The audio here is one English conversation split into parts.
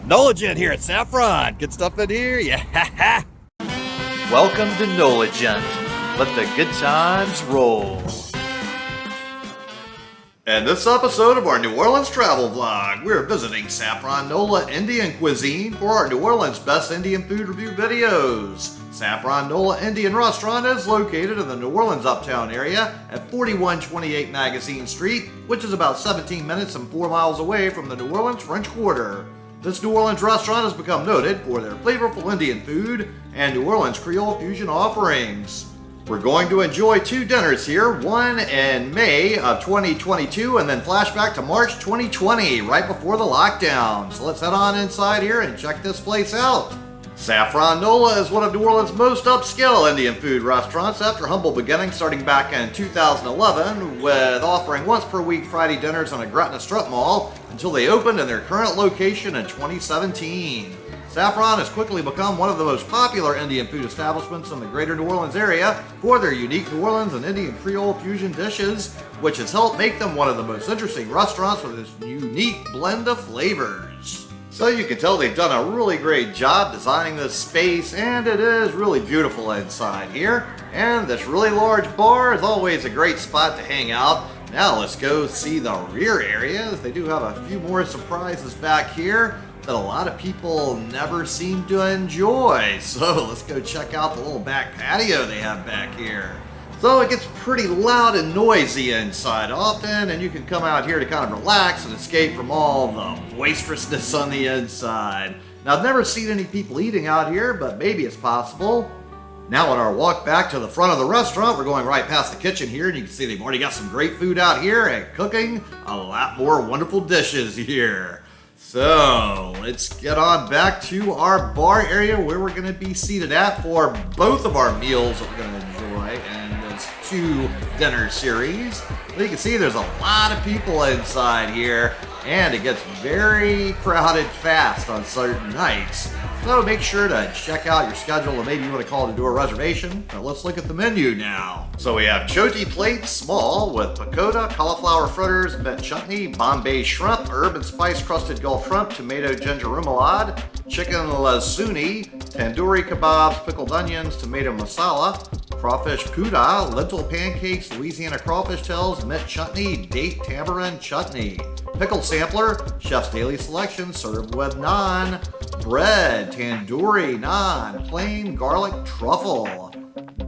NOLA here at Saffron. Good stuff in here, yeah. Welcome to NOLA. Let the good times roll. In this episode of our New Orleans travel vlog, we're visiting Saffron NOLA Indian Cuisine for our New Orleans Best Indian Food Review videos. Saffron NOLA Indian Restaurant is located in the New Orleans Uptown area at 4128 Magazine Street, which is about 17 minutes and 4 miles away from the New Orleans French Quarter. This New Orleans restaurant has become noted for their flavorful Indian food and New Orleans Creole fusion offerings. We're going to enjoy 2 dinners here, one in May of 2022 and then flashback to March 2020, right before the lockdown. So let's head on inside here and check this place out. Saffron NOLA is one of New Orleans' most upscale Indian food restaurants after humble beginnings starting back in 2011 with offering once per week Friday dinners in a Gretna strip mall until they opened in their current location in 2017. Saffron has quickly become one of the most popular Indian food establishments in the greater New Orleans area for their unique New Orleans and Indian Creole fusion dishes, which has helped make them one of the most interesting restaurants with this unique blend of flavors. So you can tell they've done a really great job designing this space, and it is really beautiful inside here. And this really large bar is always a great spot to hang out. Now let's go see the rear areas. They do have a few more surprises back here that a lot of people never seem to enjoy. So let's go check out the little back patio they have back here. So it gets pretty loud and noisy inside often, and you can come out here to kind of relax and escape from all the boisterousness on the inside. Now, I've never seen any people eating out here, but maybe it's possible. Now on our walk back to the front of the restaurant, we're going right past the kitchen here, and you can see they've already got some great food out here and cooking a lot more wonderful dishes here. So let's get on back to our bar area where we're going to be seated at for both of our meals that we're going to enjoy in this 2 dinner series. But you can see there's a lot of people inside here, and it gets very crowded fast on certain nights. So make sure to check out your schedule, and maybe you want to call to do a reservation. But let's look at the menu now. So we have choti plates, small, with pagoda, cauliflower fritters, mint chutney, Bombay shrimp, herb and spice crusted Gulf shrimp, tomato ginger remoulade, chicken lasuni, tandoori kebabs, pickled onions, tomato masala, crawfish puda, lentil pancakes, Louisiana crawfish tails, mint chutney, date tamarind chutney. Pickle sampler, chef's daily selection, served with naan. Bread, tandoori naan, plain garlic truffle.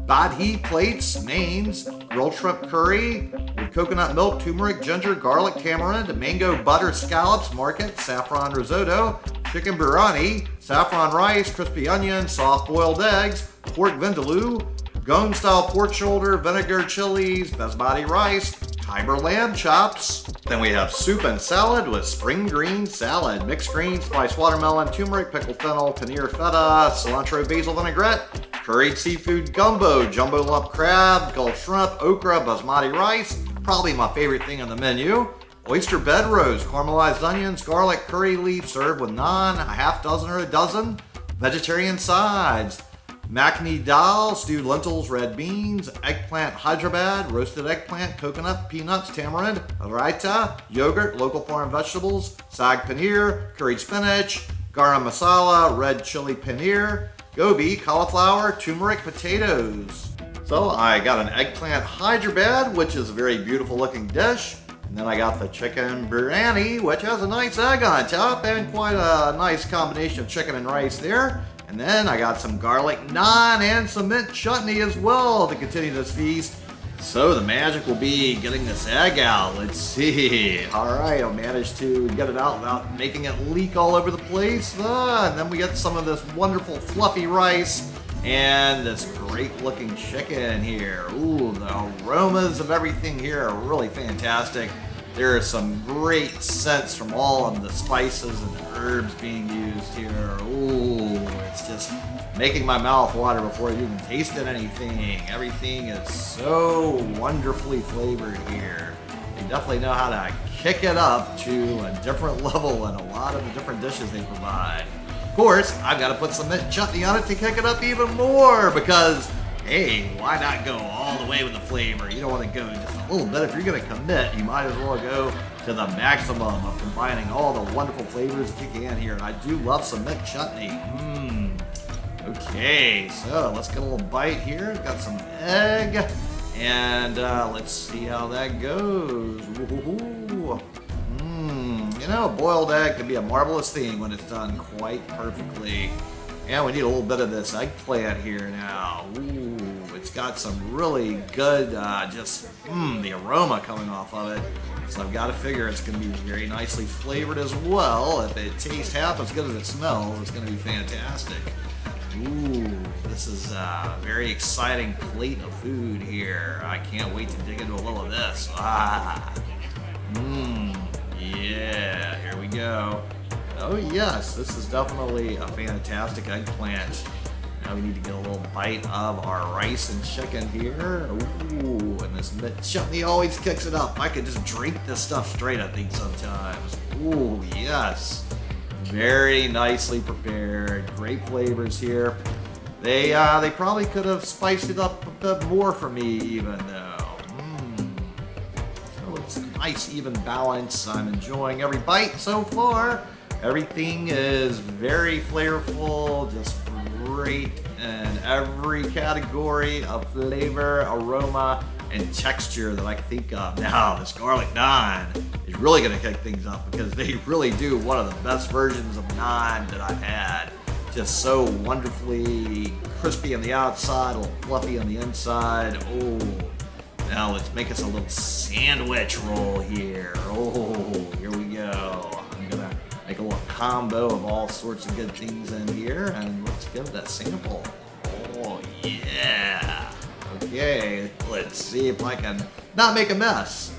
Badhi plates, mains, grilled shrimp curry with coconut milk, turmeric, ginger, garlic, tamarind, mango butter scallops, market, saffron risotto, chicken biryani, saffron rice, crispy onion, soft boiled eggs, pork vindaloo, Gone style pork shoulder, vinegar chilies, basmati rice, Khyber lamb chops. Then we have soup and salad with spring green salad, mixed greens, spiced watermelon, turmeric, pickled fennel, paneer feta, cilantro basil vinaigrette, curried seafood gumbo, jumbo lump crab, Gulf shrimp, okra, basmati rice, probably my favorite thing on the menu. Oyster bed roast, caramelized onions, garlic, curry leaf, served with naan, a half dozen or a dozen. Vegetarian sides. Makhni dal, stewed lentils, red beans, eggplant Hyderabad, roasted eggplant, coconut, peanuts, tamarind, raita, yogurt, local farm vegetables, sag paneer, curried spinach, garam masala, red chili paneer, gobi, cauliflower, turmeric, potatoes. So I got an eggplant Hyderabad, which is a very beautiful looking dish. And then I got the chicken biryani, which has a nice egg on top and quite a nice combination of chicken and rice there. And then I got some garlic naan and some mint chutney as well to continue this feast. So the magic will be getting this egg out. Let's see. All right, I managed to get it out without making it leak all over the place. And then we get some of this wonderful fluffy rice and this great looking chicken here. Ooh, the aromas of everything here are really fantastic. There are some great scents from all of the spices and herbs being used here. Ooh, it's just making my mouth water before I've even tasted anything. Everything is so wonderfully flavored here. They definitely know how to kick it up to a different level in a lot of the different dishes they provide. Of course, I've got to put some mint chutney on it to kick it up even more because Hey, why not go all the way with the flavor? You don't want to go just a little bit. If you're going to commit, you might as well go to the maximum of combining all the wonderful flavors that you can here. And I do love some mint chutney. Okay, so let's get a little bite here. Got some egg, and let's see how that goes. Ooh. You know, boiled egg can be a marvelous thing when it's done quite perfectly. And we need a little bit of this eggplant here now. Ooh, it's got some really good, the aroma coming off of it. So I've got to figure it's going to be very nicely flavored as well. If it tastes half as good as it smells, it's going to be fantastic. Ooh, this is a very exciting plate of food here. I can't wait to dig into a little of this. Yeah, here we go. Oh yes, this is definitely a fantastic eggplant. Now we need to get a little bite of our rice and chicken here. Ooh, and this mint chutney always kicks it up. I could just drink this stuff straight, I think, sometimes. Ooh, yes. Very nicely prepared. Great flavors here. They probably could have spiced it up a bit more for me even though. So it's a nice even balance. I'm enjoying every bite so far. Everything is very flavorful, just great in every category of flavor, aroma, and texture that I can think of. Now, this garlic naan is really going to kick things up because they really do one of the best versions of naan that I've had. Just so wonderfully crispy on the outside, a little fluffy on the inside. Oh, now let's make us a little sandwich roll here. Oh, here we go. I'm going to make a little combo of all sorts of good things in here, and let's give it a sample. Oh, yeah. Okay, let's see if I can not make a mess.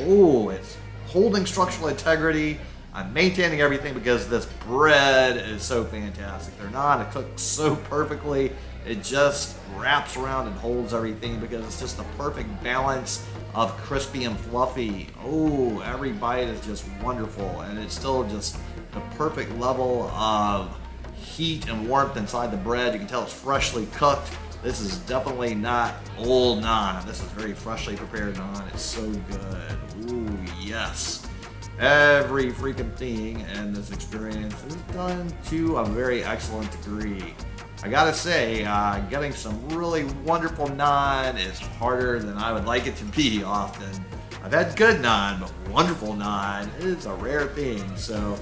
Oh, it's holding structural integrity. I'm maintaining everything because this bread is so fantastic. They're not, it cooks so perfectly. It just wraps around and holds everything because it's just the perfect balance of crispy and fluffy. Oh, every bite is just wonderful, and it's still just the perfect level of heat and warmth inside the bread. You can tell it's freshly cooked. This is definitely not old naan. This is very freshly prepared naan. It's so good. Ooh, yes. Every freaking thing in this experience is done to a very excellent degree. I gotta say, getting some really wonderful naan is harder than I would like it to be often. I've had good naan, but wonderful naan is a rare thing. So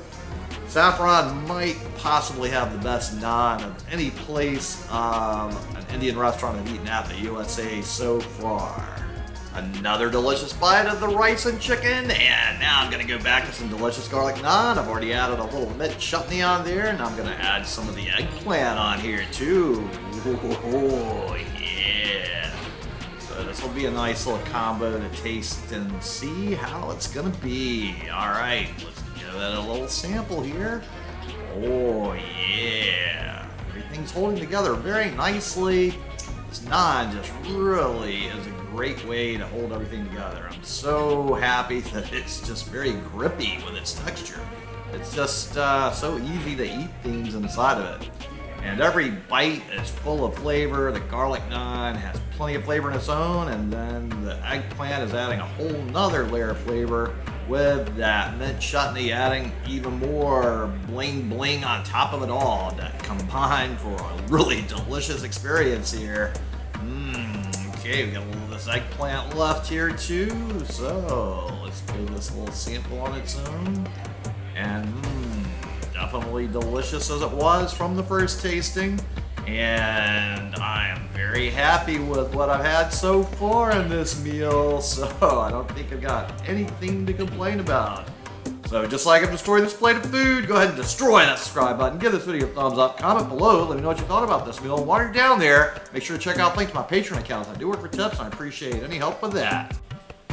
Saffron might possibly have the best naan of any place, an Indian restaurant I've eaten at in the USA so far. Another delicious bite of the rice and chicken, and now I'm gonna go back to some delicious garlic naan. I've already added a little mint chutney on there, and I'm gonna add some of the eggplant on here too. Oh, yeah. So this will be a nice little combo to taste and see how it's gonna be. All right, let's give it a little sample here. Oh, yeah. Everything's holding together very nicely. This naan just really is a great way to hold everything together. I'm so happy that it's just very grippy with its texture. It's just so easy to eat things inside of it. And every bite is full of flavor. The garlic naan has plenty of flavor in its own, and then the eggplant is adding a whole nother layer of flavor with that mint chutney adding even more bling bling on top of it all to combine for a really delicious experience here. Okay, we got a little of this eggplant left here too, so let's give this a little sample on its own. And definitely delicious as it was from the first tasting. And I am very happy with what I've had so far in this meal, so I don't think I've got anything to complain about. So just like I've destroyed this plate of food, go ahead and destroy that subscribe button, give this video a thumbs up, comment below, let me know what you thought about this meal. While you're down there, make sure to check out links to my Patreon account. I do work for tips, and I appreciate any help with that.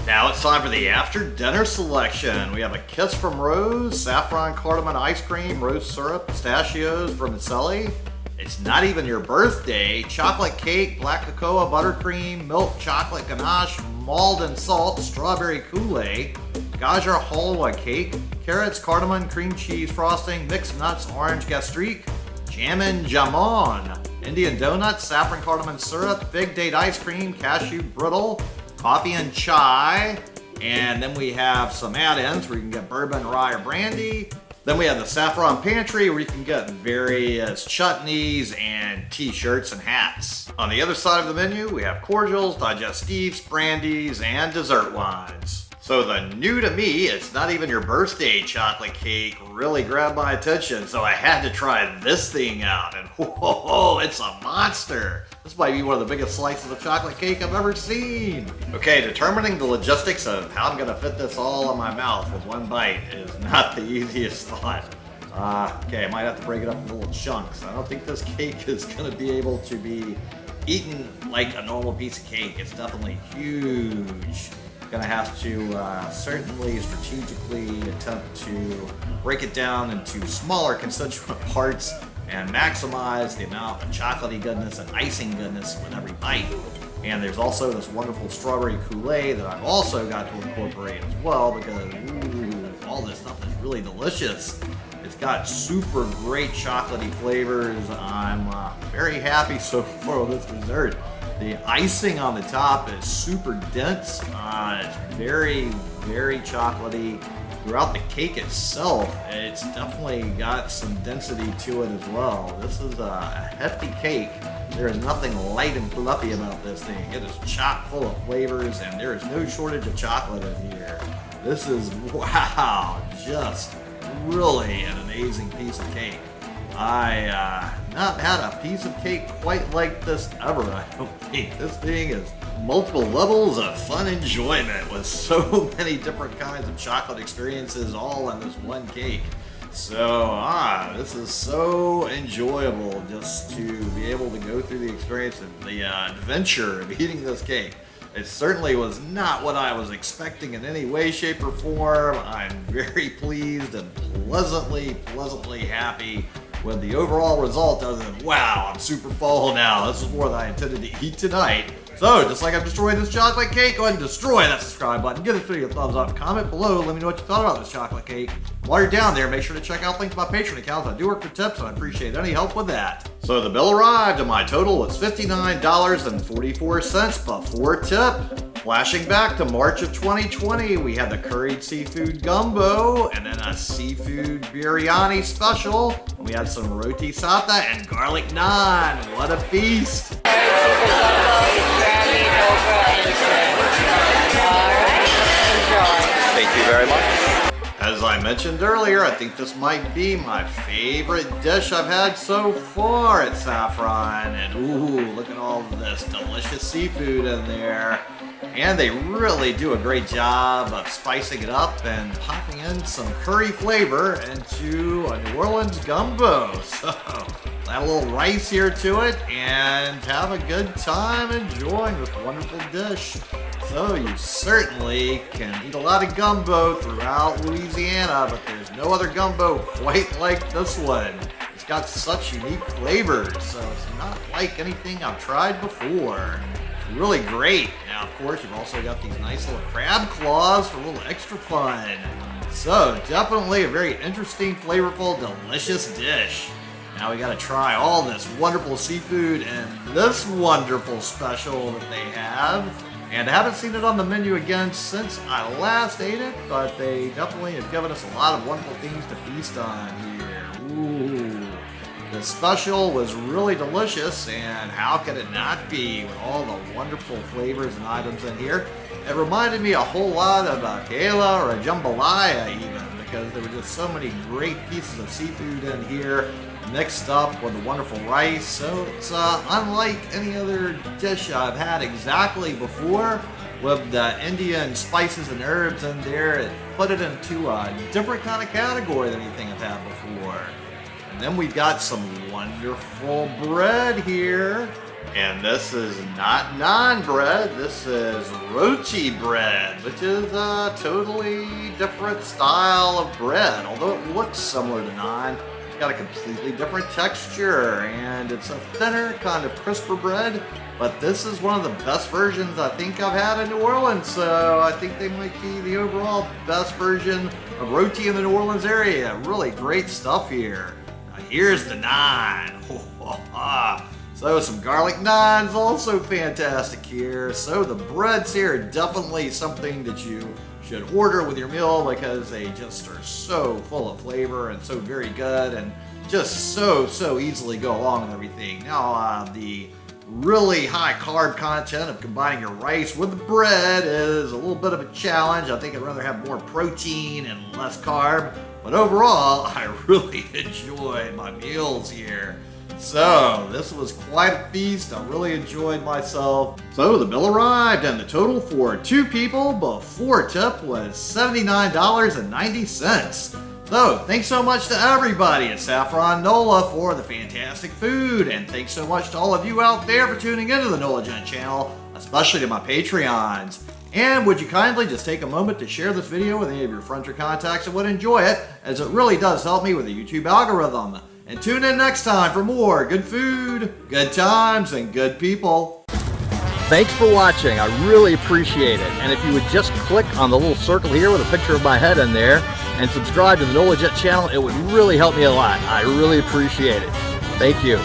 Now it's time for the after dinner selection. We have a Kiss from Rose, saffron cardamom ice cream, rose syrup, pistachios, vermicelli. It's not even your birthday, chocolate cake, black cocoa, buttercream, milk chocolate ganache, Malden salt, strawberry Kool-Aid, gajar halwa cake, carrots, cardamom, cream cheese frosting, mixed nuts, orange gastrique, jam and jamon, Indian donuts, saffron cardamom syrup, fig date ice cream, cashew brittle, coffee and chai. And then we have some add-ins where you can get bourbon, rye, or brandy. Then we have the Saffron Pantry where you can get various chutneys and t-shirts and hats. On the other side of the menu, we have cordials, digestives, brandies, and dessert wines. So the new to me, it's not even your birthday chocolate cake, really grabbed my attention, so I had to try this thing out, and whoa, it's a monster! This might be one of the biggest slices of chocolate cake I've ever seen! Okay, determining the logistics of how I'm gonna fit this all in my mouth with one bite is not the easiest thought. Okay, I might have to break it up into little chunks. I don't think this cake is gonna be able to be eaten like a normal piece of cake. It's definitely huge. Gonna have to certainly strategically attempt to break it down into smaller constituent parts and maximize the amount of chocolatey goodness and icing goodness with every bite. And there's also this wonderful strawberry Kool-Aid that I've also got to incorporate as well because all this stuff is really delicious. It's got super great chocolatey flavors. I'm very happy so far with this dessert. The icing on the top is super dense. It's very, very chocolatey. Throughout the cake itself, it's definitely got some density to it as well. This is a hefty cake. There is nothing light and fluffy about this thing. It is chock full of flavors and there is no shortage of chocolate in here. This is, wow, just really an amazing piece of cake. I not had a piece of cake quite like this ever, I don't think. This thing is multiple levels of fun enjoyment with so many different kinds of chocolate experiences all in this one cake. So, this is so enjoyable just to be able to go through the experience of the adventure of eating this cake. It certainly was not what I was expecting in any way, shape, or form. I'm very pleased and pleasantly happy with the overall result other than, wow, I'm super full now. This is more than I intended to eat tonight. So, just like I've destroyed this chocolate cake, go ahead and destroy that subscribe button. Give this video a thumbs up, comment below, let me know what you thought about this chocolate cake. While you're down there, make sure to check out links to my Patreon accounts. I do work for tips and I appreciate any help with that. So the bill arrived and my total was $59.44 before tip. Flashing back to March of 2020, we had the curried seafood gumbo and then a seafood biryani special. And we had some roti satay and garlic naan. What a feast! Thank you very much. As I mentioned earlier, I think this might be my favorite dish I've had so far at Saffron. And ooh, look at all of this delicious seafood in there. And they really do a great job of spicing it up and popping in some curry flavor into a New Orleans gumbo. So add a little rice here to it and have a good time enjoying this wonderful dish. So you certainly can eat a lot of gumbo throughout Louisiana, but there's no other gumbo quite like this one. It's got such unique flavors, so it's not like anything I've tried before. It's really great. Now, of course, you've also got these nice little crab claws for a little extra fun. So definitely a very interesting, flavorful, delicious dish. Now we gotta try all this wonderful seafood and this wonderful special that they have. And I haven't seen it on the menu again since I last ate it, but they definitely have given us a lot of wonderful things to feast on here. Ooh. The special was really delicious, and how could it not be with all the wonderful flavors and items in here? It reminded me a whole lot of a kayla or a jambalaya even, because there were just so many great pieces of seafood in here mixed up with the wonderful rice. So it's unlike any other dish I've had exactly before with the Indian spices and herbs in there. It put it into a different kind of category than anything I've had before. And then we've got some wonderful bread here. And this is not naan bread, this is roti bread, which is a totally different style of bread. Although it looks similar to naan, it's got a completely different texture, and it's a thinner, kind of crisper bread. But this is one of the best versions I think I've had in New Orleans, so I think they might be the overall best version of roti in the New Orleans area. Really great stuff here. Now here's the naan. So some garlic naans, also fantastic here. So the breads here are definitely something that you should order with your meal because they just are so full of flavor and so very good and just so easily go along with everything. Now the really high carb content of combining your rice with the bread is a little bit of a challenge. I think I'd rather have more protein and less carb, but overall I really enjoyed my meals here. So this was quite a feast. I really enjoyed myself. So the bill arrived and the total for 2 people before tip was $79.90. So thanks so much to everybody at Saffron NOLA for the fantastic food, and thanks so much to all of you out there for tuning into the NOLA Gent channel, especially to my Patreons. And would you kindly just take a moment to share this video with any of your friends or contacts that would enjoy it, as it really does help me with the YouTube algorithm. And tune in next time for more good food, good times, and good people. Thanks for watching. I really appreciate it. And if you would just click on the little circle here with a picture of my head in there and subscribe to the NOLA Gent channel, it would really help me a lot. I really appreciate it. Thank you.